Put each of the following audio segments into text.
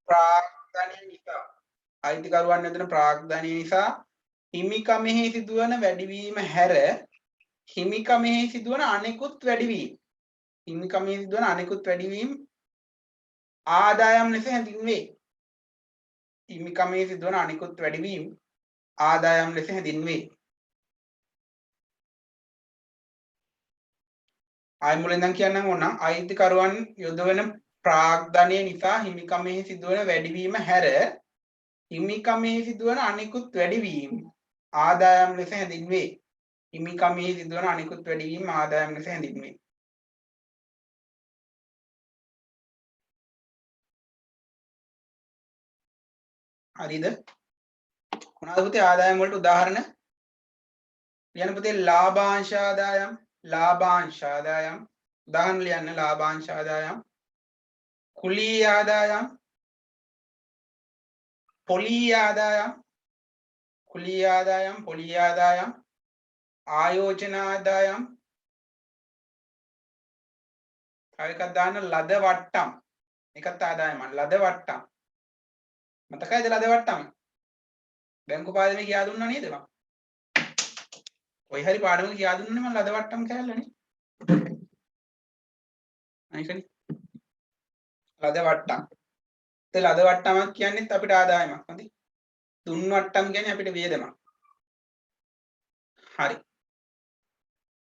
ප්‍රාග්ධනය නිසා අයිතිකරුවන් යොදන ප්‍රාග්ධනය නිසා හිමිකමෙහි සිදුවන වැඩිවීම හැර හිමිකමෙහි සිදුවන අනෙකුත් වැඩිවීම හිමිකමෙහි සිදුවන අනෙකුත් වැඩිවීම ආදායම් ලෙස හැඳින්වේ. හිමිකමෙහි සිදුවන අනෙකුත් වැඩිවීම ආදායම් ලෙස හැඳින්වේ. ආයි මුලින් ඉඳන් කියන්නම් ඕනම් අයිතිකරුවන් යොදවන ප්‍රාග්ධනය නිසා හිමිකමෙහි සිදුවන වැඩිවීම හැර හිමිකමෙහි සිදුවන අනෙකුත් වැඩිවීම ආදායම් ලෙස හැඳින්වේ. හිමිකමෙහි සිදුවන අනෙකුත් වැඩිවීම ආදායම් ලෙස හැඳින්වේ. හරිද? මොනවාද පුතේ ආදායම් වලට උදාහරණ? ලියන්න පුතේ ලාභාංශ ආදායම් උදාහරණ ලියන්න ලාභාංශ ආදායම් කුලී ආදායම් පොලී ආදායම් ආයෝජන ආදායම් තව එකක් දාන්න ලද වට්ටම් එකත් ආදායම ලද වට්ටම් මතකයිද ලද වට්ටම් බැංකු පාඩමේ කියා දුන්නා නේද මම කොයි හරි පාඩමක කියා දුන්නනේ මම ලද වට්ටම් කෑල්ලනේ අයිකනේ ලද වට්ටම් ඒ ලද වට්ටමක් කියන්නේත් අපිට ආදායමක් හරි දුන් වට්ටම් කියන්නේ අපිට වියදමක් හරි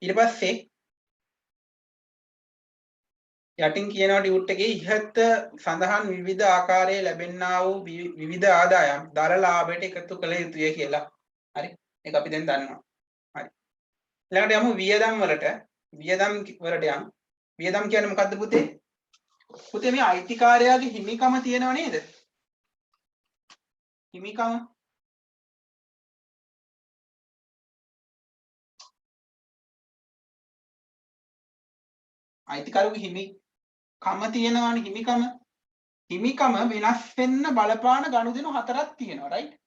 ඊට පස්සේ යටින් කියනවා ටියුට් එකේ ඉහත සඳහන් විවිධ ආකාරයේ ලැබෙන්නා වූ විවිධ ආදායම් දර ලාභයට එකතු කළ යුතුය කියලා. හරි. ඒක අපි දැන් දන්නවා. හරි. ඊළඟට යමු වියදම් වලට. වියදම් වලට යමු. වියදම් කියන්නේ මොකද්ද පුතේ? පුතේ මේ අයිතිකාරයාගේ හිමිකම තියෙනව නේද? හිමිකම අයිතිකාරයාගේ හිමිකම තියෙනවනේ හිමිකම වෙනස් වෙන්න බලපාන ගනුදෙනු හතරක් තියෙනවා රයිට්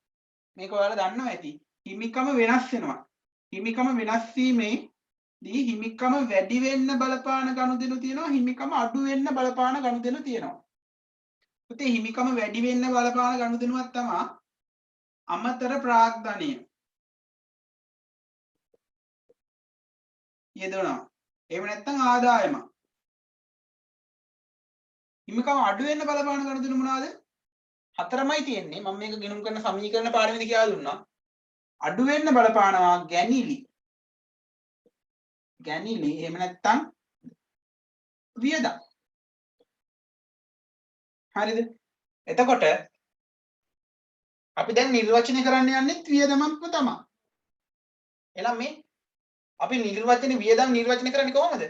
මේක ඔයාලා දන්නවා ඇති හිමිකම වෙනස් වෙනවා හිමිකම වෙනස් වීමේදී හිමිකම වැඩි වෙන්න බලපාන ගනුදෙනු තියෙනවා හිමිකම අඩු වෙන්න බලපාන ගනුදෙනු තියෙනවා පුතේ හිමිකම වැඩි වෙන්න බලපාන ගනුදෙනුවක් තමයි අමතර ප්‍රාග්ධනය යෙදවනවා එහෙම නැත්නම් ආදායම හිමිකම අඩු වෙන්න බලපාන ගනුදෙනු මොනවාද? හතරමයි තියෙන්නේ. මම මේක ගිණුම් කරන සමීකරණ පාඩමේදී කියලා දුන්නා. අඩු වෙන්න බලපානවා ගැනිලි. එහෙම නැත්නම් වියදම්. හරිද? එතකොට අපි දැන් නිර්වචනය කරන්න යන්නේ වියදමක්ම තමයි. එහෙනම් මේ අපි වියදම් නිර්වචනය කරන්නේ කොහොමද?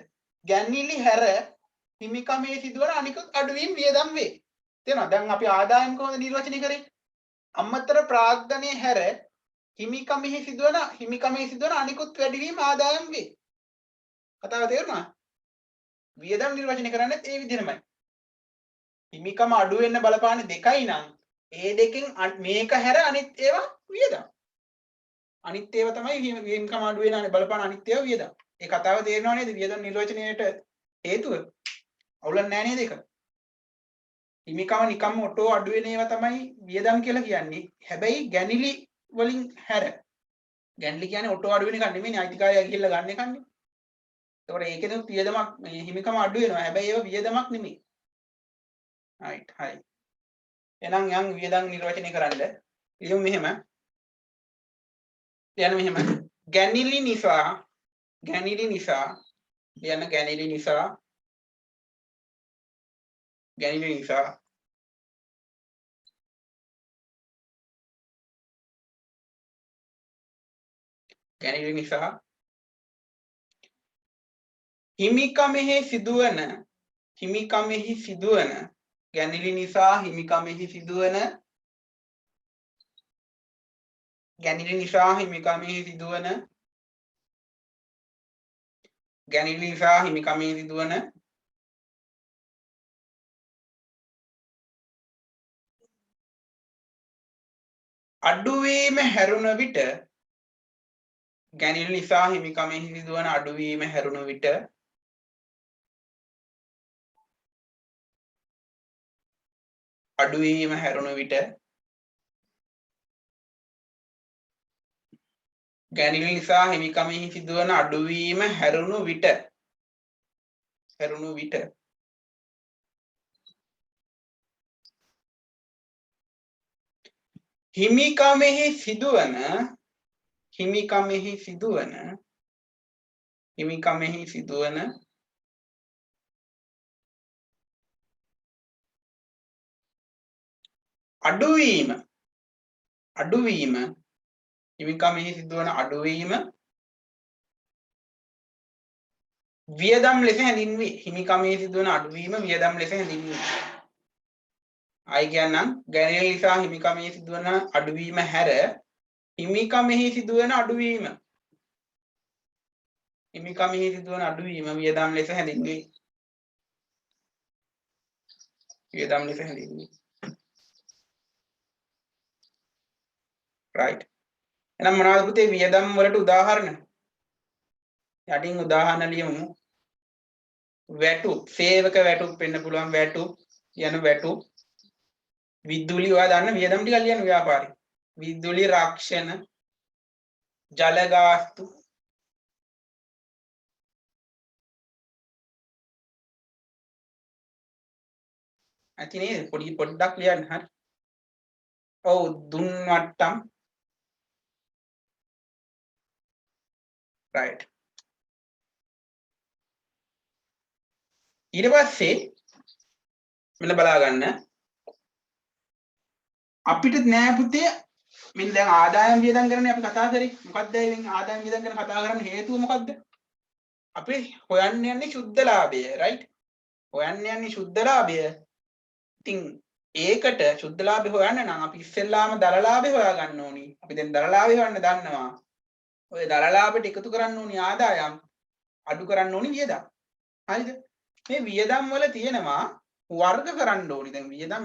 ගැනිලි හැර හිමිකමේ සිදුවන අනිකුත් අඩුවීම් වියදම් වේ. තේරෙනවද? දැන් අපි ආදායම් කොහොමද නිර්වචනය කරේ? අමතර ප්‍රාග්ධනයේ හැර හිමිකමේ සිදුවන අනිකුත් වැඩිවීම ආදායම් වේ. කතාව තේරුණා? වියදම් නිර්වචනය කරන්නේ ඒ විදිහමයි. හිමිකම අඩු වෙන්න බලපාන්නේ දෙකයි නම් ඒ දෙකෙන් මේක හැර අනිත් ඒවා වියදම්. අනිත් ඒවා තමයි හිමිකම අඩු වෙන බලපාන අනිත් ඒවා වියදම්. ඒ කතාව තේරෙනව නේද? වියදම් නිර්වචනයේට හේතුව අවුලක් නැහැ නේද ඒක? හිමිකම නිකම්ම ඔටෝ අඩු වෙන ඒවා තමයි වියදම් කියලා කියන්නේ. හැබැයි ගැනිලි වලින් හැර. ගැනිලි කියන්නේ ඔටෝ අඩු වෙන එක නෙමෙයි අයිතිකාරයා ගිහිල්ලා ගන්න එකන්නේ. ඒතකොට ඒකෙදු වියදමක් මේ හිමිකම අඩු වෙනවා. හැබැයි ඒවා වියදමක් නෙමෙයි. right හරි. එහෙනම් යන් වියදම් නිර්වචනය කරන්න. ලියමු මෙහෙම. ලියන්න මෙහෙම. ගැනිලි නිසා හිමිකමෙහි සිදුවන ගැනිලි නිසා හිමිකමෙහි සිදුවන අඩුවීම හැරුණ විට ගැනිලි නිසා හිමිකමෙහි සිදුවන අඩුවීම හැරුණ විට අඩුවීම හැරුණු විට ගැනිලි නිසා හිමිකමෙහි සිදුවන අඩුවීම හැරුණු විට හිමිකමෙහි සිදුවන අඩුවීම හිමිකමෙහි සිදුවන අඩුවීම වියදම් ලෙස හැඳින්වේ. හිමිකමෙහි සිදුවන අඩුවීම වියදම් ලෙස හැඳින්වේ. ආයි කියන්නම් ගැනියල් නිසා හිමිකමෙහි සිදුවන අඩුවීම හැර හිමිකමෙහි සිදුවන අඩුවීම වියදම් ලෙස හැඳින්වේ. right. එහෙනම් මොනවද පුතේ වියදම් වලට උදාහරණ? යටින් උදාහරණ ලියමු. වැටුප්, සේවක වැටුප් වෙන්න පුළුවන්. වැටුප් යන වැටුප්. විදුලි ඔයා දන්න වියදම් ටික ලියන්න ව්‍යාපාරේ. විදුලි රක්ෂණ, ජල ගාස්තු, ඇති නේද? පොඩ්ඩක් ලියන්න. හරි. ඔව් දුන් වට්ටම්. right. ඊට පස්සේ මෙන්න බලා ගන්න. අපිට නෑ පුතේ මෙන්න දැන් ආදායම් වියදම් කරන්නේ අපි කතා කරේ. මොකක්ද මේ ආදායම් වියදම් කරන කතා කරන්න හේතුව මොකක්ද? අපි හොයන්න යන්නේ සුද්ධ ලාභය, right? හොයන්න යන්නේ සුද්ධ ලාභය. ඉතින් ඒකට සුද්ධ ලාභය හොයන්න නම් අපි ඉස්සෙල්ලාම දර ලාභය හොයා ගන්න ඕනි. අපි දැන් දර ලාභය හොයන්න දන්නවා. ඔය දර ලාභයට එකතු කරන්න ඕනි ආදායම්, අඩු කරන්න ඕනි වියදම්. හරිද? මේ වියදම් වල තියෙනවා වර්ග කරන්න ඕනි. දැන් වියදම්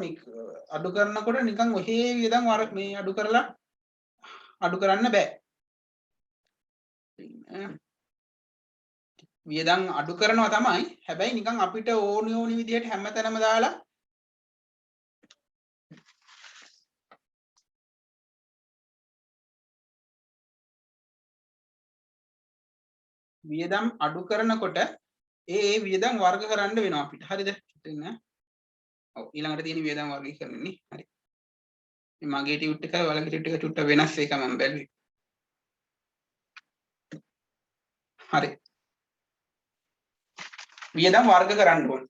අඩු කරනකොට නිකන් ඔහේ වියදම් මේ අඩු කරන්න බෑ. වියදම් අඩු කරනවා තමයි. හැබැයි නිකන් අපිට ඕනි විදිහට හැමතැනම දාලා වියදම් අඩු කරනකොට ඒ වියදම් වර්ග කරන්න වෙනවා අපිට. හරිද? ඉතින් ඔව් ඊළඟට තියෙන වියදම් වර්ගීකරණනේ. හරි. මේ මගේ ටියුට් එක වලගේ ටියුට් එක චුට්ට වෙනස් එක මම බැලුවේ. හරි. වියදම් වර්ග කරන්න ඕනේ.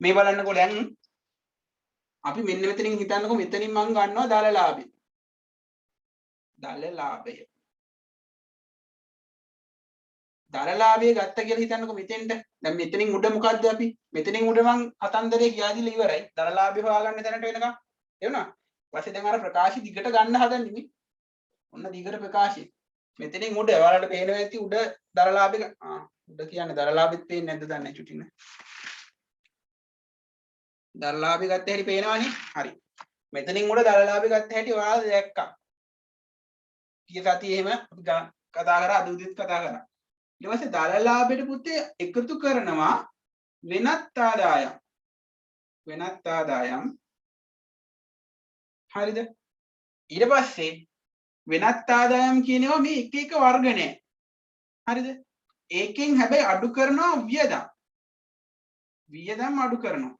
මේ බලන්නකෝ දැන් අපි මෙන්න මෙතනින් හිතන්නකෝ මෙතනින් මම ගන්නවා දල ලාභය. දර ලාභය ගත්ත කියලා හිතන්නකෝ මෙතෙන්ට. දැන් මෙතනින් උඩ මොකද්ද අපි? මෙතනින් උඩ මං කතන්දරේ ගියාදිලා ඉවරයි. දර ලාභය හොයාගන්න තැනට වෙනකම්. එවුණා. ඊපස්සේ දැන් අර ප්‍රකාශي දිගට ගන්න හදන්නේ මේ. ඔන්න දිගට ප්‍රකාශي. මෙතනින් උඩ ඔයාලට පේනවා ඇති උඩ දර ලාභය උඩ කියන්නේ දර ලාභෙත් පේන්නේ නැද්ද දන්නේ චුටි නේ. දර ලාභය ගත්ත හැටි පේනවනේ. හරි. මෙතනින් උඩ දර ලාභය ගත්ත හැටි ඔයාලා දැක්කා. ඊය සතියේ එහෙම අපි කතා කරා අද උදේත් කතා කරා. ඊට පස්සේ දල ලාභයට පුතේ එකතු කරනවා වෙනත් ආදායම්. හරිද? ඊට පස්සේ වෙනත් ආදායම් කියනවා මේ එක එක වර්ග නෑ. හරිද? ඒකෙන් හැබැයි අඩු කරනවා වියදම් අඩු කරනවා.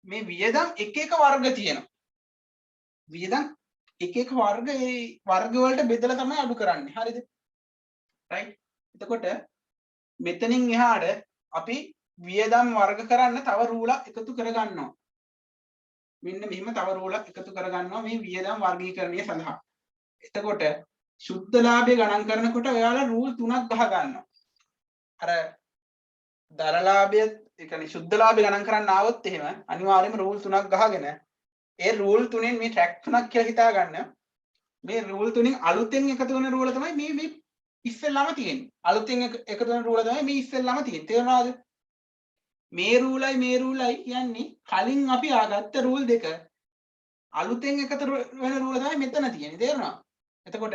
මේ වියදම් එක එක වර්ග තියෙනවා. වියදම් එක එක වර්ග ඒ වර්ග වලට බෙදලා තමයි අඩු කරන්නේ. හරිද? right. එතකොට මෙතනින් එහාට අපි වියදම් වර්ග කරන්න තව රූලක් එකතු කරගන්නවා. මෙන්න මෙහෙම තව රූලක් එකතු කරගන්නවා මේ වියදම් වර්ගීකරණය සඳහා. එතකොට සුද්ධ ලාභය ගණන් කරනකොට ඔයාලා රූල් 3ක් ගහ ගන්නවා. අර දර ලාභය ඒ කියන්නේ සුද්ධ ලාභය ගණන් කරන්න ආවොත් එහෙම අනිවාර්යයෙන්ම රූල් 3ක් ගහගෙන ඒ රූල් 3න් මේ ට්‍රැක් 3ක් කියලා හිතා ගන්න. මේ රූල් 3න් අලුතෙන් එකතු වෙන රූල තමයි මේ ඉස්සෙල්ලාම තියෙන්නේ. අලුතෙන් එකතු වෙන රූල තමයි මේ ඉස්සෙල්ලාම තියෙන්නේ. තේරුණාද? මේ රූලයි කියන්නේ කලින් අපි ආගත්ත රූල් දෙක අලුතෙන් එකතු වෙන රූල තමයි මෙතන තියෙන්නේ. තේරුණා? එතකොට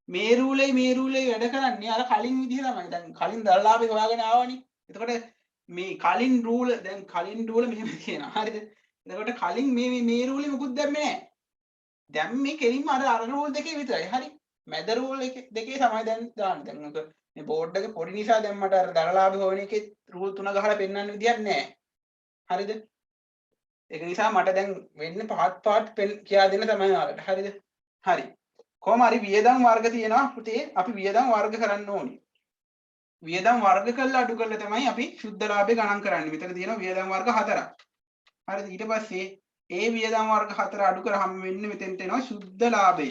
මේ රූලයි වැඩ කරන්නේ අර කලින් විදිහ තමයි. දැන් කලින් දර ලාභය හොයාගෙන ආවනේ. එතකොට මේ කලින් රූල මෙහෙම තියෙනවා. හරිද? එතකොට කලින් මේ රූලේ මොකුත් දැම්මේ නැහැ. දැන් මේ කෙලින්ම අර රූල් දෙකේ විතරයි. හරි. මැද රූල් දෙකේ තමයි දැන් දාන්නේ. දැන් මොකද මේ බෝඩ් එක පොඩි නිසා දැන් මට අර දරලාභ හොයන එකේ රූල් 3 ගහලා පෙන්වන්න විදියක් නැහැ. හරිද? ඒක නිසා මට දැන් වෙන්නේ පාට් කියා දෙන්න තමයි ඔයාලට. හරිද? හරි. කොහොම හරි වියදම් වර්ග තියෙනවා පුතේ. අපි වියදම් වර්ග කරන්න ඕනේ. වියදම් වර්ග කරලා අඩු කරලා තමයි අපි සුද්ධ ලාභය ගණන් කරන්නේ. මෙතන තියෙනවා වියදම් වර්ග 4ක්. හරිද? ඊට පස්සේ ඒ වියදම් වර්ග 4 අඩු කරාම වෙන්නේ මෙතෙන්ට එනවා සුද්ධ ලාභය.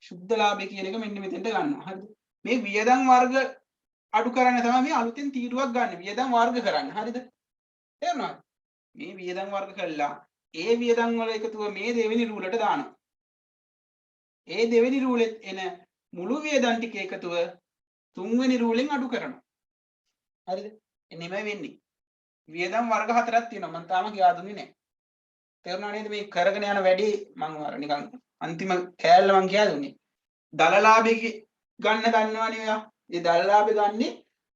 සුද්ධ ලාභය කියන එක මෙන්න මෙතෙන්ට ගන්නවා. හරිද? මේ වියදම් වර්ග අඩු කරන්න තමයි මේ අලුතෙන් තීරුවක් ගන්න. වියදම් වර්ග කරන්න. හරිද? තේරුණාද? මේ වියදම් වර්ග කළා ඒ වියදම් වල එකතුව මේ දෙවෙනි රූලට දානවා. ඒ දෙවෙනි රූලෙත් එන මුළු වියදම් ටික එකතුව තුන්වෙනි රූලෙන් අඩු කරනවා. හරිද? එන්නේම වෙන්නේ. වියදම් වර්ග 4ක් තියෙනවා. මම තාම කියා දුන්නේ නැහැ. තේරුණා නේද මේ කරගෙන යන වැඩි මම අර නිකන් අන්තිම කෑල්ල මම කියා දුන්නේ. දලලාභය ගන්න දන්නවනේ ඔයා. ඒ දලලාභය ගන්නේ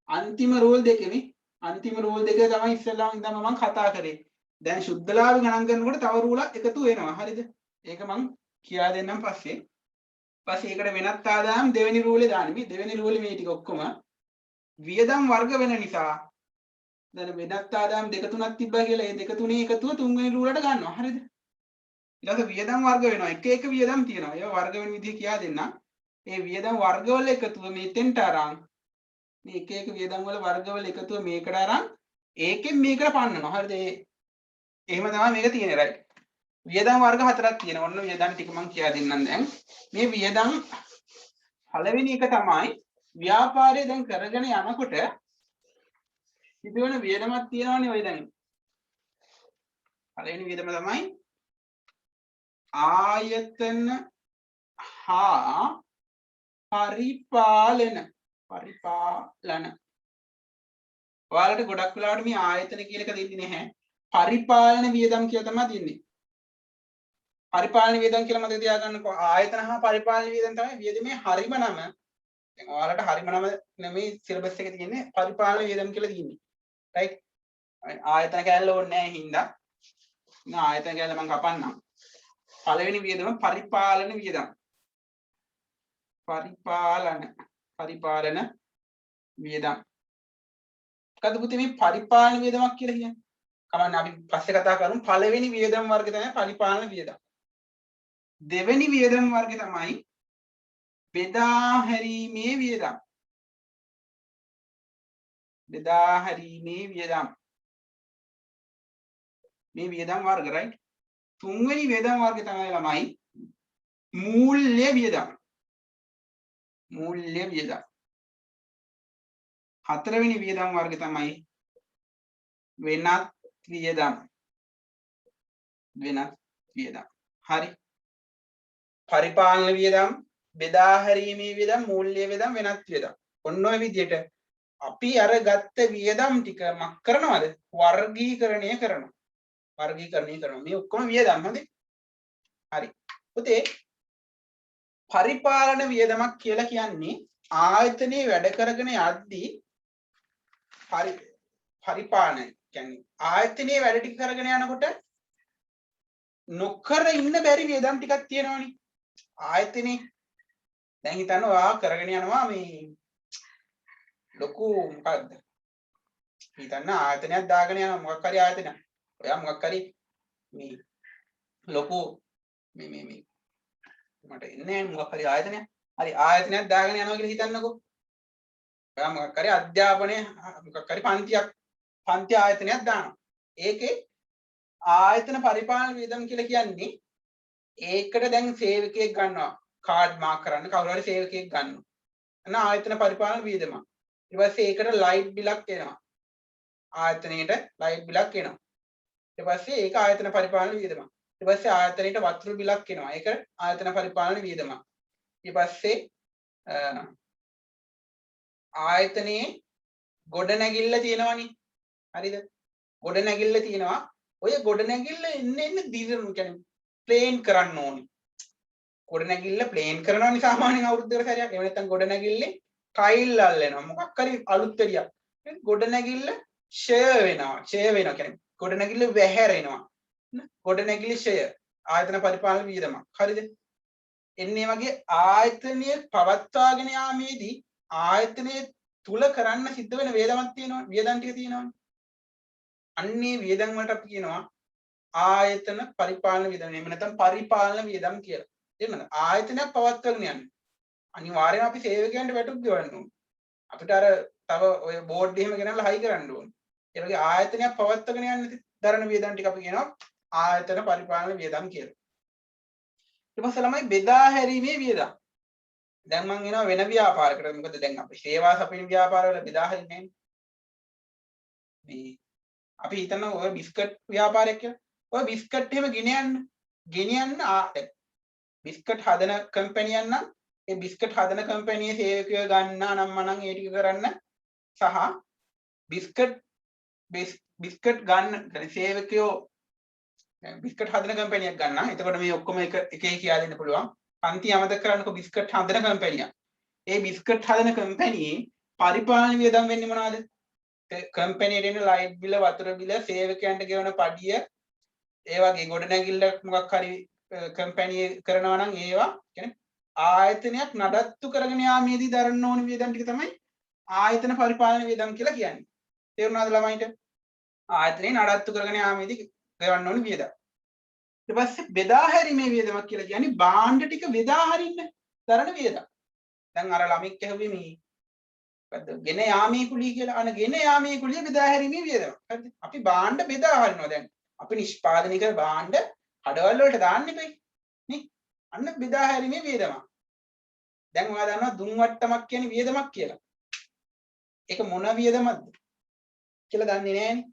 අන්තිම රූල් දෙකෙමි. අන්තිම රූල් දෙක තමයි ඉස්සෙල්ලාම ඉඳන් මම කතා කරේ. දැන් සුද්ධ ලාභ ගණන් කරනකොට තව රූලක් එකතු වෙනවා. හරිද? ඒක මම කියා දෙන්නම් පස්සේ. පස්සේ ඒකට වෙනත් ආදායම් දෙවෙනි රූලේ දාන්නේ. මේ දෙවෙනි රූලේ මේ ටික ඔක්කොම වියදම් වර්ග වෙන නිසා දැන් වෙනත් ආදායම් දෙක තුනක් තිබ්බා කියලා ඒ දෙක තුනේ එකතුව තුන්වෙනි රූලට ගන්නවා. හරිද? ඊට පස්සේ වියදම් වර්ග වෙනවා. එක වියදම් තියෙනවා. ඒවා වර්ග වෙන විදිහ කියා දෙන්නම්. ඒ වියදම් වර්ගවල එකතුව මෙතෙන්ට අරන් මේ එක වියදම් වල වර්ගවල එකතුව මේකට අරන් ඒකෙන් මේකට පන්නනවා. හරිද? එහෙම තමයි මේක තියෙන්නේ. රයිට්. වියදම් වර්ග 4ක් තියෙනවා. ඔන්න වියදම් ටික මම කියා දෙන්නම් දැන්. මේ වියදම් පළවෙනි එක තමයි ව්‍යාපාරය දැන් කරගෙන යනකොට සිදුවන වියදමක් තියෙනවනේ ඔය දැන්. පළවෙනි වියදම තමයි ආයතන හා පරිපාලන. ඔයාලට ගොඩක් වෙලාවට මේ ආයතන කියන එක දෙන්නේ නැහැ. පරිපාලන වියදම් කියලා තමයි දෙන්නේ. පරිපාලන වියදම් කියලා මතක තියාගන්නකො. ආයතන හා පරිපාලන වියදම් තමයි වියදමේ හරිම නම. දැන් ඔයාලට හරිම නම නෙමෙයි සිලබස් එකේ තියෙන්නේ පරිපාලන වියදම් කියලා තියෙන්නේ. රයිට්. ආයතන කැලල ඕනේ නැහැ හින්දා. ආයතන කැලල මම කපන්නම්. පළවෙනි වියදම පරිපාලන වියදම්. පරිපාලන වියදම්. මොකද පුතේ මේ පරිපාලන වියදමක් කියලා කියන්නේ? කමන්න අපි පස්සේ කතා කරමු. පළවෙනි වියදම් වර්ගය තමයි පරිපාලන වියදම්. දෙවෙනි වියදම් වර්ගය තමයි බෙදා හැරීමේ වියදම්. බෙදා හැරීමේ වියදම්. මේ වියදම් වර්ග right. තුන්වෙනි වියදම් වර්ගය තමයි ළමයි මූල්‍ය වියදම්. මූල්‍ය වියදම්. හතරවෙනි වියදම් වර්ගය තමයි වෙනත් වියදම්. වෙනත් වියදම්. හරි. පරිපාලන වියදම්, බෙදා හැරීමේ වියදම්, මූල්‍ය වියදම්, වෙනත් වියදම්. ඔන්න ඔය විදිහට අපි අර ගත්ත වියදම් ටික මක් කරනවද? වර්ගීකරණය කරනවා. වර්ගීකරණය කරනවා. මේ ඔක්කොම වියදම් හරි. හරි. පුතේ පරිපාලන වියදමක් කියලා කියන්නේ ආයතනයේ වැඩ කරගෙන යද්දී පරිපාලන කියන්නේ ආයතනයේ වැඩ ටික කරගෙන යනකොට නොකර ඉන්න බැරි වියදම් ටිකක් තියෙනවනේ. ආයතනේ දැන් හිතන්න ඔයා කරගෙන යනවා මේ ලොකු මොකද්ද? හිතන්න ආයතනයක් දාගෙන යනවා මොකක් හරි ආයතනයක්. ඔයා මොකක් හරි මේ ලොකු මේ මට එන්නේ මොකක් හරි ආයතනයක්. හරි ආයතනයක් දාගෙන යනවා කියලා හිතන්නකෝ. ඔයා මොකක් හරි අධ්‍යාපනයේ මොකක් හරි පන්ති ආයතනයක් දානවා. ඒකේ ආයතන පරිපාලන වියදම් කියලා කියන්නේ ඒකට දැන් සේවකයෙක් ගන්නවා. කාඩ් මාක් කරන්න කවුරු හරි සේවකයෙක් ගන්නවා. එන ආයතන පරිපාලන වියදම. ඊට පස්සේ ඒකට ලයිට් බිලක් එනවා. ආයතනයේට ලයිට් බිලක් එනවා. ඊට පස්සේ ඒක ආයතන පරිපාලන වියදම. ඊට පස්සේ ආයතනයේට වතුර බිලක් එනවා. ඒක ආයතන පරිපාලන වියදම. ඊට පස්සේ ආයතනයේ ගොඩනැගිල්ල තියෙනවනේ. හරිද? ගොඩනැගිල්ල තියෙනවා. ඔය ගොඩනැගිල්ල එන්න දිරණු කියන්නේ ප්ලේන් කරන්න ඕනේ. ගොඩනැගිල්ල ප්ලේන් කරනවනේ සාමාන්‍යයෙන් අවුරුද්දකට සැරයක්. එහෙම නැත්නම් ගොඩනැගිල්ලේ ටයිල් අල්ලනවා. මොකක් හරි අලුත් දෙයක්. ගොඩනැගිල්ල ෂය වෙනවා. ෂය වෙනවා කියන්නේ ගොඩනැගිල්ල වැහැරෙනවා. ගොඩනැගිලි ෂය ආයතන පරිපාලන වියදමක්. හරිද? එන්නේ වගේ ආයතනයේ පවත්වාගෙන යාමේදී ආයතනයේ තුල කරන්න සිද්ධ වෙන වියදමක් තියෙනවා. වියදම් ටික තියෙනවානේ. අන්නේ වියදම් වලට අපි කියනවා ආයතන පරිපාලන වියදම්. එහෙම නැත්නම් පරිපාලන වියදම් කියලා. තේරුණාද? ආයතනයක් පවත්වාගෙන යන්නේ. අනිවාර්යයෙන් අපි සේවකයන්ට වැටුප් ගෙවන්න ඕනේ. අපිට අර තව ඔය බෝඩ් එහෙම ගෙනල්ලා හයි කරන්න ඕනේ. ඒ වගේ ආයතනයක් පවත්වාගෙන යන්න දරන වියදම් ටික අපි කියනවා ආයතන පරිපාලන වියදම් කියලා. ඊට පස්සේ ළමයි බෙදා හැරීමේ වියදම්. දැන් මම එනවා වෙන ව්‍යාපාරයකට. මොකද දැන් අපි සේවා සපයන ව්‍යාපාරවල බෙදා හරින්නේ මේ අපි හිතනවා ඔය බිස්කට් ව්‍යාපාරයක් කියලා. ඔය බිස්කට් එහෙම ගෙනියන්න බිස්කට් හදන කම්පැනියක් නම් ඒ බිස්කට් හදන කම්පැනියේ සේවකයෝ ගන්නා නම් මනම් ඒ ටික කරන්න සහ බිස්කට් ගන්න සේවකයෝ බිස්කට් හදන කම්පැනියක් ගන්න. එතකොට මේ ඔක්කොම එක කියා දෙන්න පුළුවන්. පන්ති අමතක කරන්නකො බිස්කට් හදන කම්පැනියක්. ඒ බිස්කට් හදන කම්පැනියේ පරිපාලන වියදම් වෙන්නේ මොනවද? කම්පැනියට එන ලයිට් බිල, වතුර බිල, සේවකයන්ට ගෙවන පඩිය, ඒ වගේ ගොඩනැගිල්ල මොකක් හරි කම්පැනියේ කරනවා නම් ඒවා කියන්නේ ආයතනයක් නඩත්තු කරගෙන යාමේදී දරන්න ඕන වියදම් ටික තමයි ආයතන පරිපාලන වියදම් කියලා කියන්නේ. තේරුණාද ළමයින්ට? ආයතනේ නඩත්තු කරගෙන යාමේදී ගෙවන්න ඕන වියදම්. ඊට පස්සේ බෙදා හැරීමේ වියදමක් කියලා කියන්නේ භාණ්ඩ ටික බෙදා හරින්න දරන වියදම්. දැන් අර ළමෙක් ඇහුවේ මේ මොකද්ද? ගෙන යාමේ කුලිය කියලා. අන ගෙන යාමේ කුලිය බෙදා හැරීමේ වියදම. හරිද? අපි භාණ්ඩ බෙදා හරිනවා දැන්. අපි නිෂ්පාදනය කර භාණ්ඩ කඩවල වලට දාන්න එපයි. නේ? අන්න බෙදා හැරීමේ වියදමක්. දැන් ඔයා දන්නවා දුම් වට්ටමක් කියන්නේ වියදමක් කියලා. ඒක මොන වියදමක්ද කියලා දන්නේ නැහැනේ.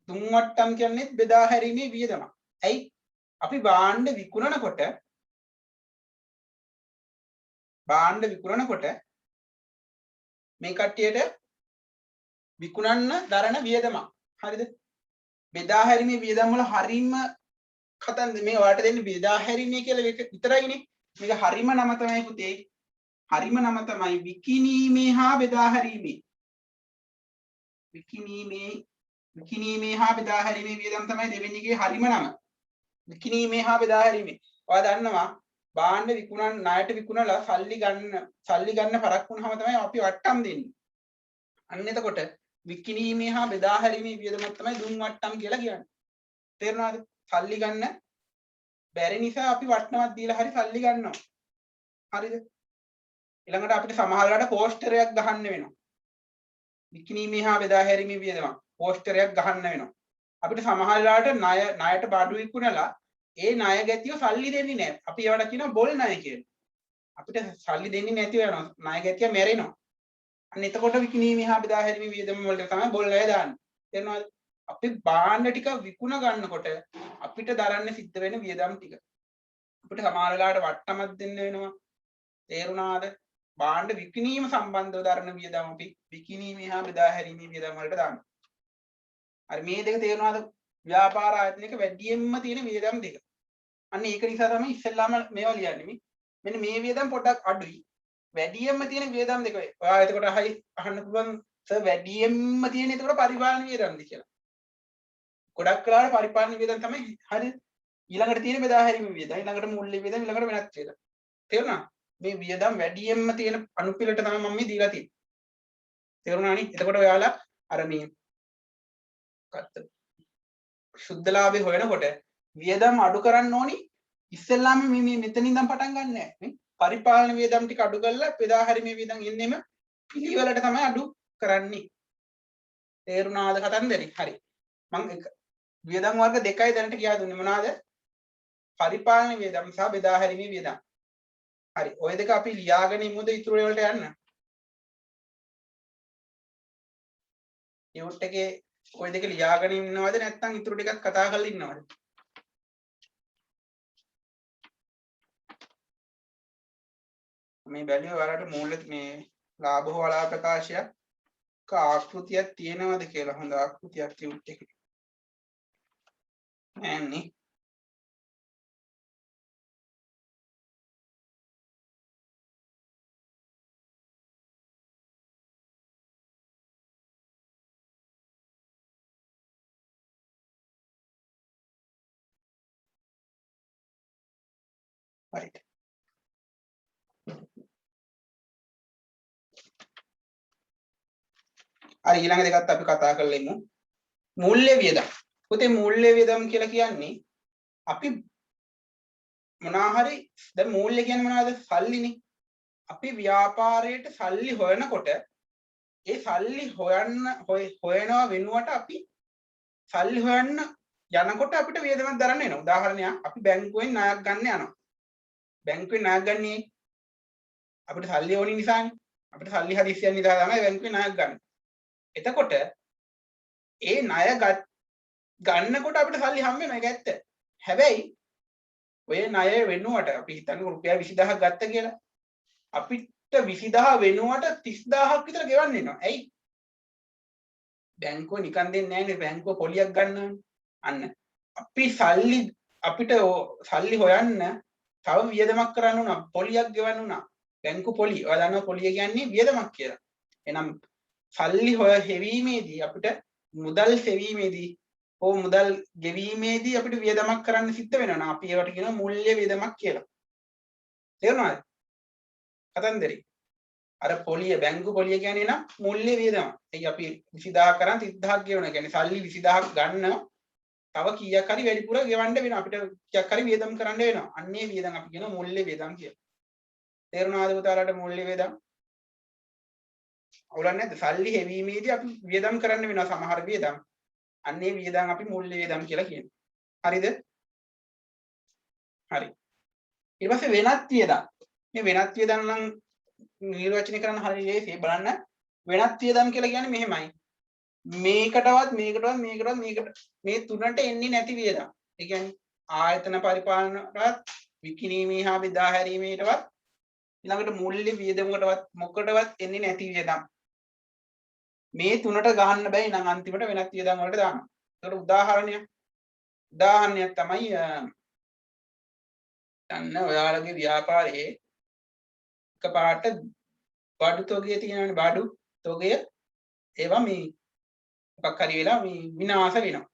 දුම් වට්ටම් කියන්නේ බෙදා හැරීමේ වියදමක්. ඇයි? අපි භාණ්ඩ විකුණනකොට මේ කට්ටියට විකුණන්න දරන වියදමක්. හරිද? බෙදා හැරීමේ වියදම් වල හරීම කතන්ද මේ ඔයාලට දෙන්නේ බෙදා හැරීමේ කියලා විතරයිනේ. මේක හරීම නම තමයි පුතේ. හරීම නම තමයි විකිණීමේ හා බෙදා හැරීමේ. විකිණීමේ හා බෙදා හැරීමේ වියදම් තමයි දෙවෙනි එකේ හරීම නම. විකිණීමේ හා බෙදා හැරීමේ. ඔයා දන්නවා භාණ්ඩ විකුණන ණයට විකුණලා සල්ලි ගන්න පරක් වුණාම තමයි අපි වට්ටම් දෙන්නේ. අන්න එතකොට විකිණීමේ හා බෙදා හැරීමේ වියදමක් තමයි දුම් වට්ටම් කියලා කියන්නේ. තේරුණාද? සල්ලි ගන්න බැරි නිසා අපි වට්ටමක් දීලා හරි සල්ලි ගන්නවා. හරිද? ඊළඟට අපිට සමහර වෙලාවට පෝස්ටරයක් ගහන්න වෙනවා. විකිණීමේ හා බෙදා හැරීමේ වියදමක් පෝස්ටරයක් ගහන්න වෙනවා. අපිට සමහර වෙලාවට ණයට බඩු විකුණලා ඒ ණය ගැතියෝ සල්ලි දෙන්නේ නැහැ. අපි ඒවට කියනවා බොල් ණය කියලා. අපිට සල්ලි දෙන්නේ නැතිව යනවා. ණය ගැතියා මැරෙනවා. අන්න එතකොට විකිණීමේ හා බෙදා හැරීමේ වියදම වලට තමයි බොල් ණය දාන්නේ. තේරෙනවද? අපි භාණ්ඩ ටික විකුණ ගන්නකොට අපිට දරන්න සිද්ධ වෙන වියදම් ටික. අපිට සමහර වෙලාවට වට්ටමක් දෙන්න වෙනවා. තේරුණාද? භාණ්ඩ විකිණීම සම්බන්ධව දරන වියදම් අපි විකිණීමේ හා බෙදා හැරීමේ වියදම් වලට දානවා. හරි මේ දෙක තේරුණාද? ව්‍යාපාර ආයතනයක වැඩියෙන්ම තියෙන වියදම් දෙක. අන්න ඒක නිසා තමයි ඉස්සෙල්ලාම මේවා ලියන්නේ. මෙන්න මේ වියදම් පොඩ්ඩක් අඩුයි. වැඩියෙන්ම තියෙන වියදම් දෙක. ඔයා එතකොට අහයි අහන්න පුළුවන් සර් වැඩියෙන්ම තියෙන එතකොට පරිපාලන වියදම්ද කියලා. ගොඩක් වෙලාවට පරිපාලන වියදම් තමයි හරි ඊළඟට තියෙන බෙදා හැරීමේ වියදම්. ඊළඟට මූල්‍ය වියදම් ඊළඟට වෙනත් වියදම්. තේරුණා? මේ වියදම් වැඩියෙන්ම තියෙන අනුපිළට තමයි මම මේ දීලා තියෙන්නේ. තේරුණානේ? එතකොට ඔයාලා අර මේ ශුද්ධ ලාභය හොයනකොට වියදම් අඩු කරන්න ඕනි ඉස්සෙල්ලාම මේ මෙතනින් ඉඳන් පටන් ගන්න නෑ නේ පරිපාලන වියදම් ටික අඩු කරලා බෙදා හැරීමේ වියදම් එන්නෙම පිළිවෙලට තමයි අඩු කරන්නේ තේරුණාද කතන්දරේ හරි මම වියදම් වර්ග දෙකයි දැනට කියා දුන්නේ මොනවාද පරිපාලන වියදම් සහ බෙදා හැරීමේ වියදම් හරි ඔය දෙක අපි ලියාගෙන ඉමුද ඉතුරු වලට යන්න යොට් එකේ ඔය දෙක ලියාගෙන ඉන්නවද නැත්නම් ඉතුරු ටිකක් කතා කරලා ඉන්නවද මේ බැලුවේ ඔයාලට මූල මේ ලාභ හෝ අලාභ ප්‍රකාශයක් ආකෘතියක් තියෙනවද කියලා හොඳ ආකෘතියක් යොට් එකේ නෑනේ හරිද? හරි ඊළඟ දෙකත් අපි කතා කරලා ඉමු. මූල්‍ය වියදම්. පුතේ මූල්‍ය වියදම් කියලා කියන්නේ අපි මොනවා හරි දැන් මූල්‍ය කියන්නේ මොනවද? සල්ලිනේ. අපි ව්‍යාපාරයට සල්ලි හොයනකොට ඒ සල්ලි හොයනවා වෙනුවට අපි සල්ලි හොයන්න යනකොට අපිට වියදමක් දරන්න වෙනවා. උදාහරණයක් අපි බැංකුවෙන් ණයක් ගන්න යනවා. බැංකුවෙන් ණයක් ගන්නේ අපිට සල්ලි ඕනි නිසානේ. අපිට සල්ලි හදිස්සියක් නිසා තමයි බැංකුවෙන් ණයක් ගන්න. එතකොට ඒ ණය ගන්නකොට අපිට සල්ලි හම්බ වෙනවා. ඒක ඇත්ත. හැබැයි ඔය ණය වෙනුවට අපි හිතන්නේ රුපියල් 20000ක් ගත්ත කියලා. අපිට 20000 වෙනුවට 30000ක් විතර ගෙවන්න වෙනවා. ඇයි? බැංකුව නිකන් දෙන්නේ නැහැ නේ. බැංකුව පොලියක් ගන්නවානේ. අන්න අපි අපිට සල්ලි හොයන්න තව වියදමක් කරන්න උනා. පොලියක් ගෙවන්න උනා. බැංකු පොලි. ඔයා දන්නවා පොලිය කියන්නේ වියදමක් කියලා. එහෙනම් සල්ලි හෙවීමේදී අපිට මුදල් සෙවීමේදී හෝ මුදල් ගෙවීමේදී අපිට වියදමක් කරන්න සිද්ධ වෙනවා. අපි ඒවට කියනවා මූල්‍ය වියදමක් කියලා. තේරුණාද? කතන්දරේ. අර පොලිය බැංකු පොලිය කියන්නේ නම් මූල්‍ය වියදම. ඒ අපි 20000 කරන් 30000ක් ගෙවනවා. කියන්නේ සල්ලි 20000ක් ගන්න තව කීයක් හරි වැඩිපුර ගෙවන්න වෙනවා. අපිට කීයක් හරි වියදම් කරන්න වෙනවා. අන්නේ වියදම් අපි කියනවා මූල්‍ය වියදම් කියලා. තේරුණාද පුතාලට මූල්‍ය වියදම්? අවුලක් නැද්ද? සල්ලි හෙවීමේදී අපි වියදම් කරන්න වෙනවා සමහර වියදම්. අන්නේ වියදම් අපි මූල්‍ය වියදම් කියලා කියනවා. හරිද? හරි. ඊට පස්සේ වෙනත් වියදම්. මේ වෙනත් වියදම් නම් නිර්වචනය කරන්න හරිය ලේසියි. බලන්න වෙනත් වියදම් කියලා කියන්නේ මෙහෙමයි. මේකටවත් මේ තුනට එන්නේ නැති වියදම්. ඒ කියන්නේ ආයතන පරිපාලනටවත් විකිණීමේ හා බෙදා හැරීමේටවත් ඊළඟට මූල්‍ය වියදමකටවත් මොකටවත් එන්නේ නැති වියදම්. මේ තුනට ගහන්න බැයි නම් අන්තිමට වෙනත් වියදම් වලට දානවා. ඒකට උදාහරණයක් තමයි ගන්න ඔයාලගේ ව්‍යාපාරයේ එකපාරට බඩු තොගය තියෙනවානේ බඩු තොගය ඒවා මේ මොකක් හරි වෙලා මේ විනාශ වෙනවා.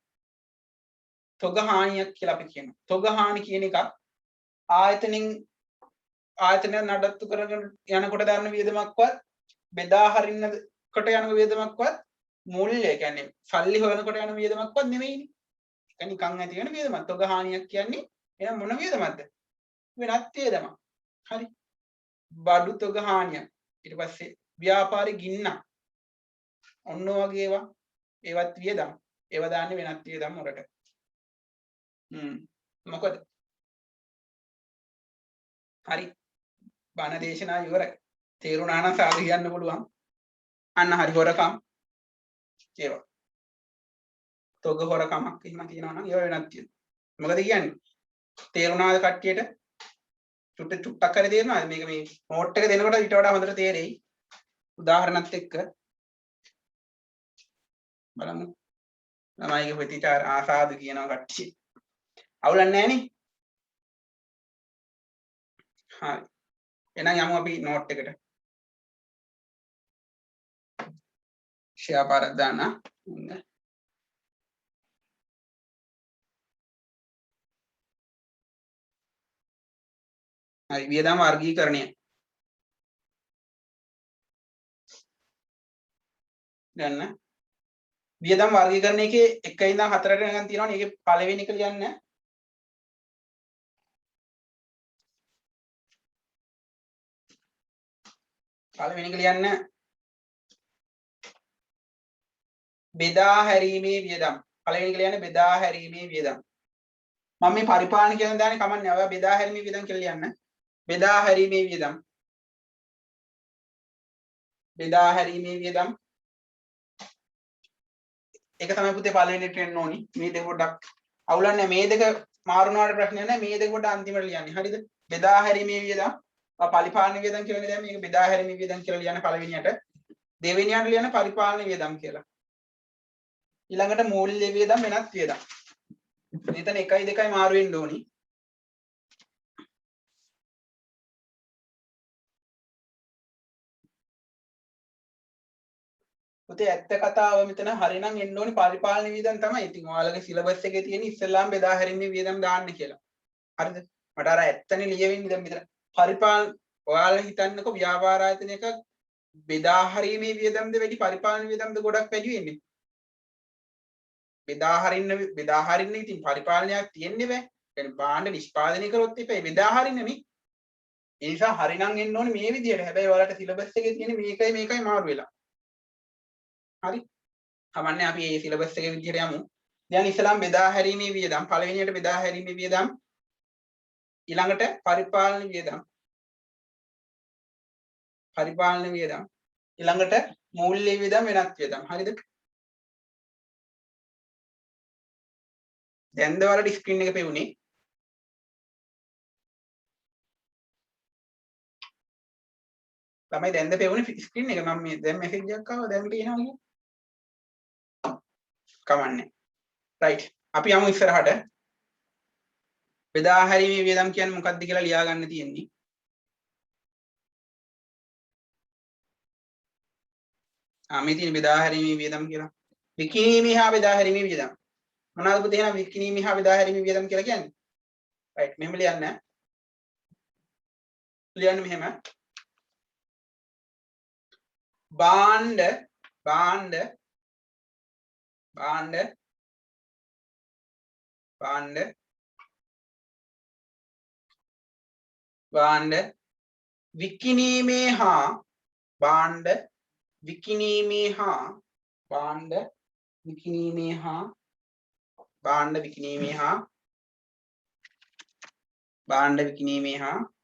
තොග හානියක් කියලා අපි කියනවා. තොග හානි කියන එක ආයතනය නඩත්තු කරගෙන යනකොට දාන්න වියදමක්වත් බෙදා හරින්නකොට යන වියදමක්වත් මූල්‍ය කියන්නේ සල්ලි හොයනකොට යන වියදමක්වත් නෙමෙයිනේ. ඒක නිකන් ඇති වෙන වියදමක්. තොග හානියක් කියන්නේ එහෙනම් මොන වියදමක්ද? වෙනත් වියදමක්. හරි. බඩු තොග හානියක්. ඊට පස්සේ ව්‍යාපාරේ ගින්නක්. ඔන්න වගේ ඒවත් වියදම්. ඒවා දාන්නේ වෙනත් වියදම් වලට. මොකද? හරි. බණ දේශනා ඉවරයි. තේරුණා නම් සාදු කියන්න පුළුවන්. අන්න හරි හොරකම්. ඒවා. තොග හොරකමක් එහෙම කියනවා නම් ඒවා වෙනත් වියදම්. මොකද කියන්නේ? තේරුණාද කට්ටියට? චුට්ටක් හරි තේරෙනවද? මේක මේ නෝට් එක දෙනකොට ඊට වඩා හොඳට තේරෙයි. උදාහරණත් එක්ක බලමු. ළමයිගේ ප්‍රතිචාර ආසාදු කියනවා කට්ටිය. අවුලක් නැහැ නේ? හරි. එහෙනම් යමු අපි නෝට් එකට. ෂෙයා පාරක් දාන්න. හරි වියදම් වර්ගීකරණය. ගන්න. වියදම් වර්ගීකරණ එකේ 1 ඉඳන් 4ට යනකම් තියෙනවනේ. ඒකේ පළවෙනි එක ලියන්න. පළවෙනි එක ලියන්න. බෙදා හැරීමේ වියදම්. පළවෙනි එක ලියන්න බෙදා හැරීමේ වියදම්. මම මේ පරිපාලන කියන දාන්නේ කමන්නේ. ඔයා බෙදා හැරීමේ වියදම් කියලා ලියන්න. බෙදා හැරීමේ වියදම්. බෙදා හැරීමේ වියදම්. ඒක තමයි පුතේ පළවෙනිට එන්න ඕනි. මේ දෙක පොඩ්ඩක් අවුලක් නැහැ. මේ දෙක මාරුනාට ප්‍රශ්නයක් නැහැ. මේ දෙක පොඩ්ඩක් අන්තිමට ලියන්නේ. හරිද? බෙදා හැරීමේ වියදම්. පරිපාලන වියදම් කියලා නේද? මේක බෙදා හැරීමේ වියදම් කියලා ලියන්න පළවෙනියට. දෙවෙනියට ලියන්න පරිපාලන වියදම් කියලා. ඊළඟට මූල්‍ය වියදම් වෙනත් වියදම්. මෙතන 1යි 2යි මාරු වෙන්න ඕනි. පුතේ ඇත්ත කතාව මෙතන හරිනම් එන්න ඕනි පරිපාලන වියදම් තමයි. ඉතින් ඔයාලගේ සිලබස් එකේ තියෙන ඉස්සෙල්ලාම බෙදා හැරීමේ වියදම් දාන්න කියලා. හරිද? මට අර ඇත්තනේ ලියවෙන්නේ දැන් මෙතන පරිපාලන ඔයාලා හිතන්නකෝ ව්‍යාපාර ආයතනයක බෙදා හරීමේ වියදම්ද වැඩි පරිපාලන වියදම්ද ගොඩක් වැඩි වෙන්නේ. බෙදා හරින්න ඉතින් පරිපාලනයක් තියෙන්නේ බෑ. කියන්නේ භාණ්ඩ නිෂ්පාදනය කරොත් ඉතින් බෙදා හරින්න නේ. ඒ නිසා හරිනම් එන්න ඕනේ මේ විදියට. හැබැයි ඔයාලට සිලබස් එකේ තියෙන මේකයි මාරු වෙලා. හරි. කමන්නේ අපි මේ සිලබස් එකේ විදියට යමු. දැන් ඉස්සලාම් බෙදා හැරීමේ වියදම් පළවෙනියට බෙදා හැරීමේ වියදම් ඊළඟට පරිපාලන වියදම් ඊළඟට මූල්‍ය වියදම් වෙනත් වියදම්. හරිද? දැන්ද ඔයාලට ස්ක්‍රීන් එක පෙවුනේ? ළමයි දැන්ද පෙවුනේ ස්ක්‍රීන් එක? මම මේ දැන් මෙසේජ් එකක් ආවා දැන් තියෙනවා කියන්නේ. කමන්නේ. රයිට්. අපි යමු ඉස්සරහට. බෙදා හැරීමේ වියදම් කියන්නේ මොකක්ද කියලා ලියා ගන්න තියෙන්නේ. මේ තියෙන බෙදා හැරීමේ වියදම් කියලා. විකිණීමේ හා බෙදා හැරීමේ වියදම්. මොනවාද පුතේ එහෙනම් විකිණීමේ හා බෙදා හැරීමේ වියදම් කියලා කියන්නේ? රයිට් මෙහෙම ලියන්න. ලියන්න මෙහෙම. භාණ්ඩ විකිණීමේ හා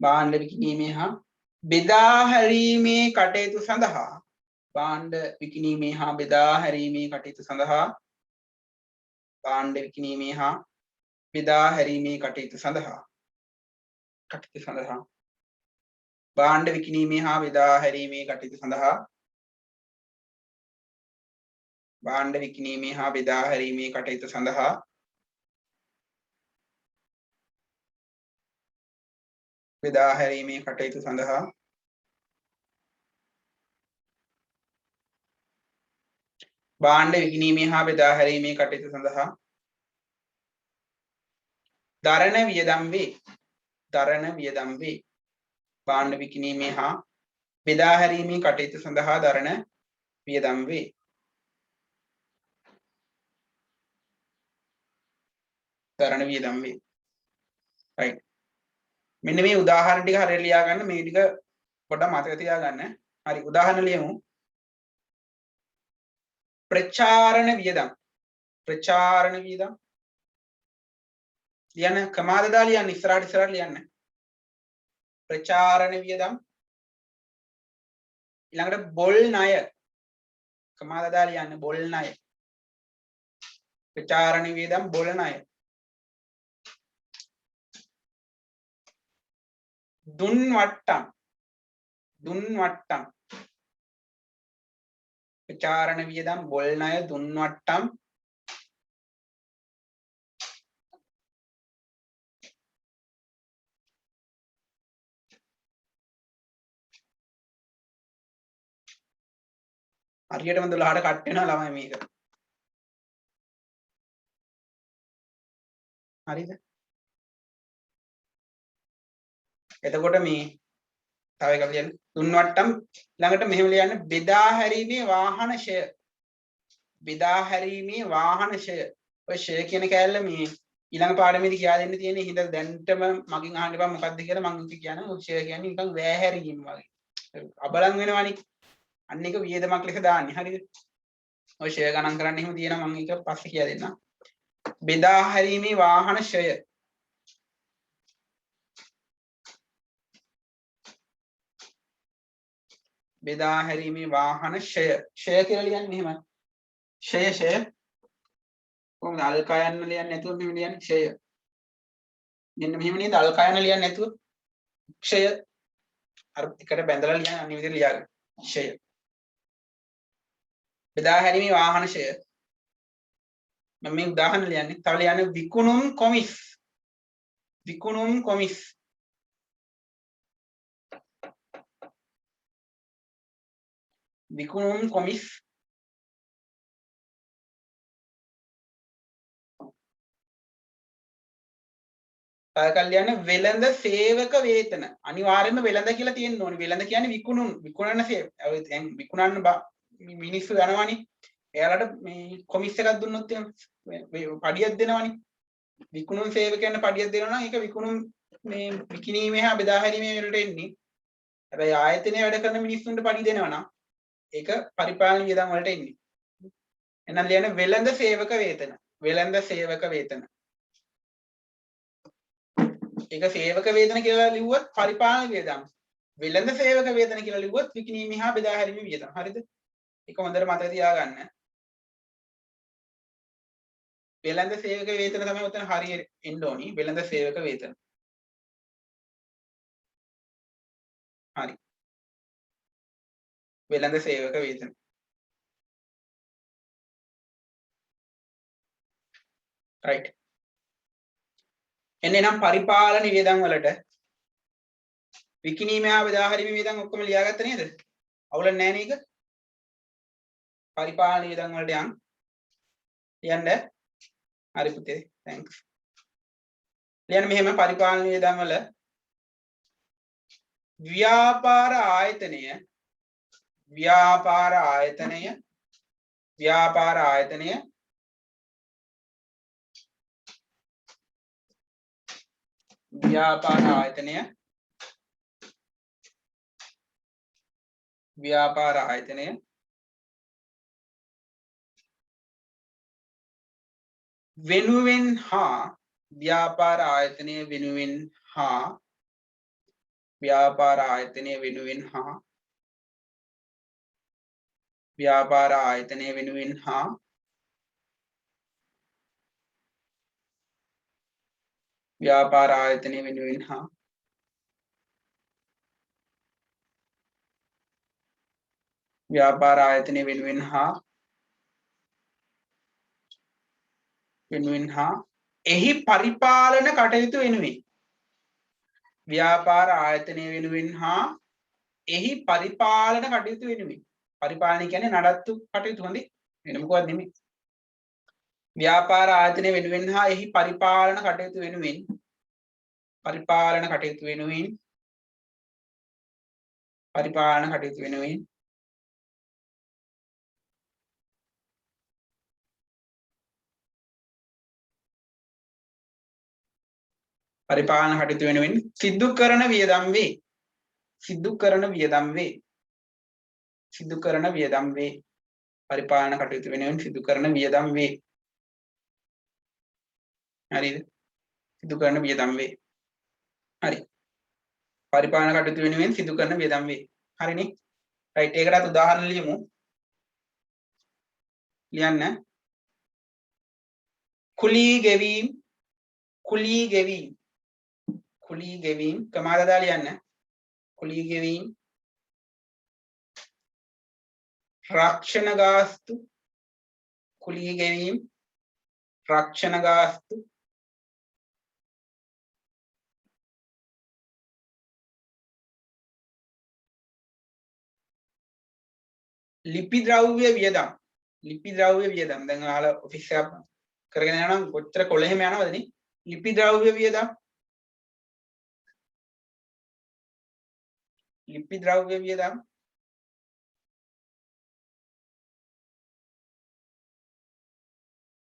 භාණ්ඩ විකිණීමේ හා බෙදා හැරීමේ කටයුතු සඳහා භාණ්ඩ විකිණීමේ හා බෙදා හැරීමේ කටයුතු සඳහා භාණ්ඩ විකිණීමේ හා බෙදා හැරීමේ කටයුතු සඳහා භාණ්ඩ විකිණීමේ හා බෙදා හැරීමේ කටයුතු සඳහා භාණ්ඩ විකිණීමේ හා බෙදා හැරීමේ කටයුතු සඳහා බෙදා හැරීමේ කටයුතු සඳහා භාණ්ඩ විකිණීමේ හා බෙදා හැරීමේ කටයුතු සඳහා දරණ වියදම් වේ. භාණ්ඩ විකිණීමේ හා බෙදා හැරීමේ කටයුතු සඳහා දරණ වියදම් වේ. right. මෙන්න මේ උදාහරණ ටික හරියට ලියා ගන්න. මේ ටික පොඩ්ඩක් මතක තියාගන්න. හරි උදාහරණ ලියමු. ප්‍රචාරණ වියදම් ලියන්න ක්‍රමාදදා ලියන්න ඉස්සරහට ලියන්න. ප්‍රචාරණ වියදම් ඊළඟට බොල් ණය ක්‍රමාදදා ලියන්න බොල් ණය ප්‍රචාරණ වියදම් බොල් ණය දුන් වට්ටම් ප්‍රචාරණ වියදම් බොල් ණය දුන් වට්ටම් හරියටම 12ට කට් වෙනවා ළමයි මේක. හරිද? එතකොට මේ තව එකක් ලියන්න. තුන් වට්ටම් ළඟට මෙහෙම ලියන්න බෙදා හැරීමේ වාහන ෂය. ඔය ෂය කියන කෑල්ල මේ ඊළඟ පාඩමේදී කියා දෙන්න තියෙන හින්දා දැන්ටම මගෙන් අහන්න එපා මොකද්ද කියලා මම කියන්නේ ඔය ෂය කියන්නේ නිකන් වැය හැරීම වගේ. අබලන් වෙනවනේ. අන්න එක වියදමක් ලෙස දාන්නේ. හරිද? ඔය ෂය ගණන් කරන්න එහෙම තියෙනවා මම ඒක පස්සේ කියා දෙන්නම්. බෙදා හැරීමේ වාහන ෂය බෙදා හැරීමේ වාහන ෂය කියලා ලියන්නේ මෙහෙමයි. ෂය කොහොමද අල්කයන්න ලියන්නේ නැතුව මෙහෙම ලියන්නේ ෂය. මෙන්න මෙහෙම නේද අල්කයන්න ලියන්නේ නැතුව ක්ෂය අර එකට බැඳලා ලියන්නේ අනිත් විදිහට ලියාගන්න. ෂය බෙදා හැරීමේ වාහන ෂය. මම මේ උදාහරණ ලියන්නේ. තව ලියන්නේ විකුණුම් කොමිස්. තව කල්යන්න වෙළඳ සේවක වේතන අනිවාර්යයෙන්ම වෙළඳ කියලා තියෙන්න ඕනේ. වෙළඳ කියන්නේ විකුණන දැන් විකුණන්න මිනිස්සු යනවනේ. එයාලට මේ කොමිස් එකක් දුන්නොත් එහෙම පඩියක් දෙනවනේ. විකුණුම් සේවකයන්ට පඩියක් දෙනවා නම් ඒක විකුණුම් මේ විකිණීමේ හා බෙදා හැරීමේ වලට එන්නේ. හැබැයි ආයතනයේ වැඩ කරන මිනිස්සුන්ට පඩි දෙනවා නම් ඒක පරිපාලන වියදම් වලට එන්නේ. එහෙනම් ලියන්න වෙළඳ සේවක වේතන. වෙළඳ සේවක වේතන. ඒක සේවක වේතන කියලා ලිව්වොත් පරිපාලන වියදම්. වෙළඳ සේවක වේතන කියලා ලිව්වොත් විකිණීමේ හා බෙදා හැරීමේ වියදම්. හරිද? ඒක හොඳට මතක තියාගන්න. වෙළඳ සේවක වේතන තමයි උතන හරියට එන්න ඕනි. වෙළඳ සේවක වේතන. හරි. වෙළඳ සේවක වේතන. right. එන්නේ නම් පරිපාලන වියදම් වලට විකිණීමේ හා බෙදා හැරීමේ වියදම් ඔක්කොම ලියාගත්ත නේද? අවුල නැහැ නේද? පරිපාලන වියදම් වලට යන්න. හරි පුතේ. thanks. ලියන්න මෙහෙම පරිපාලන වියදම් වල ව්‍යාපාර ආයතනය ව්‍යාපාර ආයතනය ව්‍යාපාර ආයතනය ව්‍යාපාර ආයතනය ව්‍යාපාර ආයතනය වෙනුවෙන් හා ව්‍යාපාර ආයතනය වෙනුවෙන් හා ව්‍යාපාර ආයතනය වෙනුවෙන් හා ව්‍යාපාර ආයතනය වෙනුවෙන් හා ව්‍යාපාර ආයතනය වෙනුවෙන් හා ව්‍යාපාර ආයතනය වෙනුවෙන් හා එහි පරිපාලන කටයුතු වෙනුවෙන් ව්‍යාපාර ආයතනය වෙනුවෙන් හා එහි පරිපාලන කටයුතු වෙනුවෙන් පරිපාලනය කියන්නේ නඩත්තු කටයුතු හොඳේ වෙන මොකවත් නෙමෙයි ව්‍යාපාර ආයතනය වෙනුවෙන් හා එහි පරිපාලන කටයුතු වෙනුවෙන් පරිපාලන කටයුතු වෙනුවෙන් පරිපාලන කටයුතු වෙනුවෙන් පරිපාලන කටයුතු වෙනුවෙන් සිදු කරන වියදම් වේ සිදු කරන වියදම් වේ සිදු කරන වියදම් වේ පරිපාලන කටයුතු වෙනුවෙන් සිදු කරන වියදම් වේ හරිද සිදු කරන වියදම් වේ හරි පරිපාලන කටයුතු වෙනුවෙන් සිදු කරන වියදම් වේ හරිනේ රයිට් ඒකටත් උදාහරණ ලියමු ලියන්න කුලී ගෙවීම් කමාදදා ලියන්න කුලී ගෙවීම් රක්ෂණ ගාස්තු කුලී ගෙවීම් රක්ෂණ ගාස්තු ලිපි ද්‍රව්‍ය වියදම් දැන් ඔයාලා ඔෆිස් එකක් කරගෙන යනවා නම් කොච්චර කොළහෙම යනවද නේ ලිපි ද්‍රව්‍ය වියදම්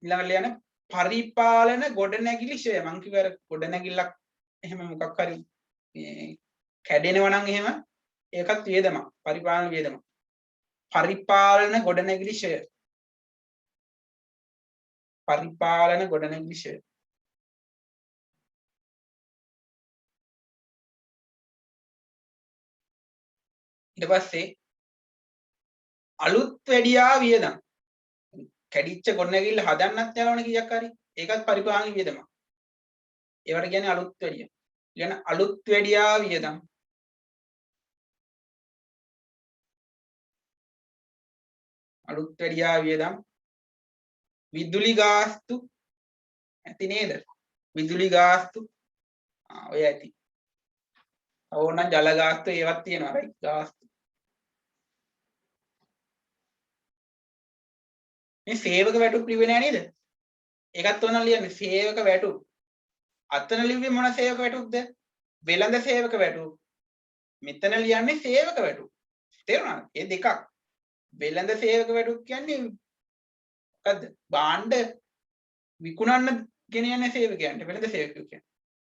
ඊළඟට ලියන්න පරිපාලන ගොඩනැගිලි ෂය මං කිව්ව ගොඩනැගිල්ලක් එහෙම මොකක් හරි කැඩෙනවා නම් එහෙම ඒකත් වියදමක් පරිපාලන වියදමක් පරිපාලන ගොඩනැගිලි ෂය ඊට පස්සේ අලුත් වැඩියා වියදම් කැඩිච්ච ගොඩනැගිල්ල හදන්නත් යනවනේ කීයක් හරි ඒකත් පරිපාලන වියදමක් ඒවට කියන්නේ අලුත් වැඩියා කියන අලුත් වැඩියා වියදම් විදුලි ගාස්තු ඇති නේද විදුලි ගාස්තු ඔය ඇති ඕනනම් ජල ගාස්තු ඒවත් තියෙනවා රයිට් ගාස්තු මේ සේවක වැටුප් ලිව්වේ නෑ නේද ඒකත් ඕනනම් ලියන්න සේවක වැටුප් අතන ලිව්වේ මොන සේවක වැටුප්ද? වෙළඳ සේවක වැටුප්. මෙතන ලියන්නේ සේවක වැටුප්. තේරුණාද? මේ දෙකක්. වෙළඳ සේවක වැටුප් කියන්නේ මොකද්ද? භාණ්ඩ විකුණන්න ගෙනියන සේවකයන්ට වෙළඳ සේවකයෝ කියන්නේ.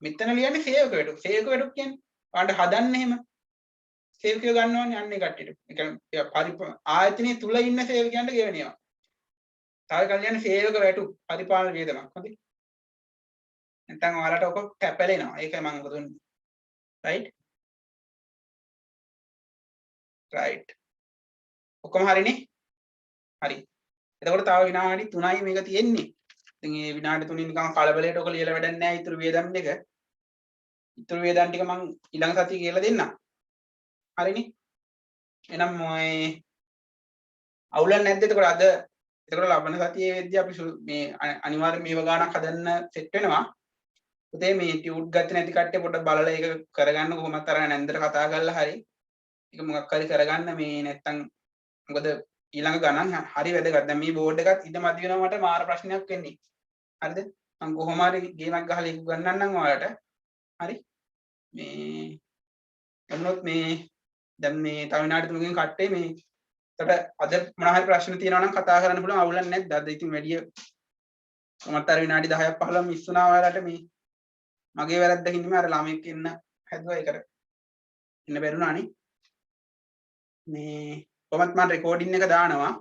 මෙතන ලියන්නේ සේවක වැටුප්. සේවක වැටුප් කියන්නේ භාණ්ඩ හදන්න එහෙම සේවකයෝ ගන්නවනේ අන්නේ කට්ටියට. ඒ කියන්නේ ආයතනයේ තුල ඉන්න සේවකයන්ට ගෙවනවා. තව කල්යන්නේ සේවක වැටුප් පරිපාලන වියදමක්. හරි. නැත්නම් ඔයාලට ඔක කැපලෙනවා. ඒකයි මම ඔක දුන්නේ. right? right. ඔක්කොම හරිනේ? හරි. එතකොට තව විනාඩි 3යි මේක තියෙන්නේ. ඉතින් මේ විනාඩි 3 නිකන් කලබලයට ඔක ලියලා වැඩක් නැහැ. ඊටු වියදම් දෙක. ඊටු වියදම් ටික මම ඊළඟ සතියේ කියලා දෙන්නම්. හරිනේ? එහෙනම් මේ අවුලක් නැද්ද? එතකොට අද එතකොට ලබන සතියේ වෙද්දී අපි මේ අනිවාර්යෙන් මේව ගානක් හදන්න සෙට් වෙනවා. පුතේ මේ ටියුට් ගත්තේ නැති කට්ටිය පොඩ්ඩක් බලලා ඒක කරගන්න කොහොමත් අර නැන්දට කතා කරලා හරි ඒක මොකක් හරි කරගන්න මේ නැත්තම් මොකද ඊළඟ ගණන් හරි වැදගත්. දැන් මේ බෝඩ් එකත් ඉඳ මදි වෙනවා මට මාර ප්‍රශ්නයක් වෙන්නේ. හරිද? මම කොහොම හරි ගේමක් ගහලා ඒක ගන්නන්නම් ඔයාලට. හරි? මේ එන්නොත් මේ දැන් මේ තව විනාඩි 3කින් කට්ටේ මේ එතකොට අද මොන හරි ප්‍රශ්න තියෙනවා නම් කතා කරන්න පුළුවන් අවුලක් නැද්ද? අද ඉතින් වැඩි කොහොමත් අර විනාඩි 10ක් 15ක් මිස් වුණා ඔයාලට මේ මගේ වැරද්දකින් නෙමෙයි අර ළමෙක් ඉන්න හැදුවා ඒකට ඉන්න බැරුණානේ මේ කොහොමත් මම රෙකෝඩින් එක දානවා